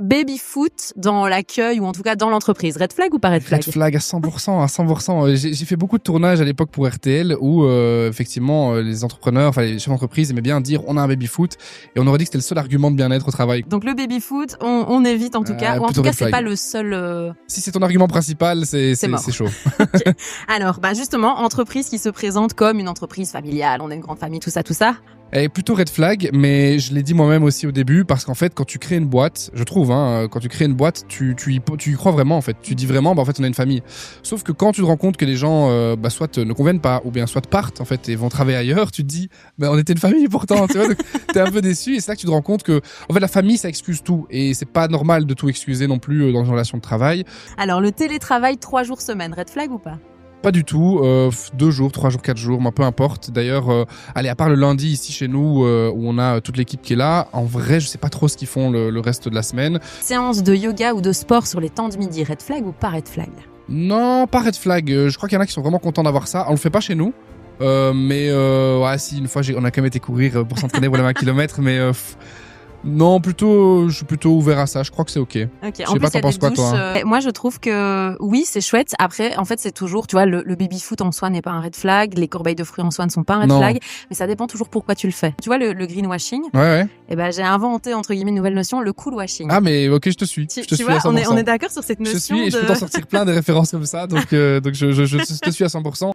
baby foot dans l'accueil ou en tout cas dans l'entreprise. Red flag ou pas red flag? Red flag à 100%, à 100%. J'ai fait beaucoup de tournages à l'époque pour RTL où effectivement les entrepreneurs, enfin les chefs d'entreprise aimaient bien dire on a un baby foot et on aurait dit que c'était le seul argument de bien-être au travail. Donc le baby foot, on évite en tout cas, ou en tout cas c'est pas le seul. Si c'est ton argument principal, c'est chaud. Okay. Alors, justement, entreprise qui se présente comme une entreprise familiale, on est une grande famille, tout ça. Elle est plutôt red flag, mais je l'ai dit moi-même aussi au début, parce qu'en fait, quand tu crées une boîte, je trouve, quand tu crées une boîte, tu y crois vraiment, en fait. Tu dis vraiment, en fait, on a une famille. Sauf que quand tu te rends compte que les gens, soit ne conviennent pas, ou bien soit partent, en fait, et vont travailler ailleurs, tu te dis, on était une famille pourtant, tu vois, donc t'es un peu déçu, et c'est là que tu te rends compte que, en fait, la famille, ça excuse tout, et c'est pas normal de tout excuser non plus dans une relation de travail. Alors, le télétravail 3 jours semaine, red flag ou pas? Pas du tout, 2 jours, 3 jours, 4 jours, peu importe. D'ailleurs, à part le lundi ici chez nous où on a toute l'équipe qui est là, en vrai, je sais pas trop ce qu'ils font le reste de la semaine. Séance de yoga ou de sport sur les temps de midi, red flag ou pas red flag? Non, pas red flag. Je crois qu'il y en a qui sont vraiment contents d'avoir ça. On le fait pas chez nous, mais si une fois on a quand même été courir pour s'entraîner pour les 20 km, mais non, je suis plutôt ouvert à ça. Je crois que c'est ok. Ok. Je sais pas, t'en penses quoi, toi? Moi, je trouve que oui, c'est chouette. Après, en fait, c'est toujours, tu vois, le baby foot en soi n'est pas un red flag, les corbeilles de fruits en soi ne sont pas un red flag, mais ça dépend toujours pourquoi tu le fais. Tu vois, le greenwashing. Ouais. J'ai inventé, entre guillemets, une nouvelle notion, le cool washing. Ah, mais ok, je te suis. Tu vois, on est d'accord sur cette notion. Je te suis et je peux t'en sortir plein des références comme ça, donc je te suis à 100%.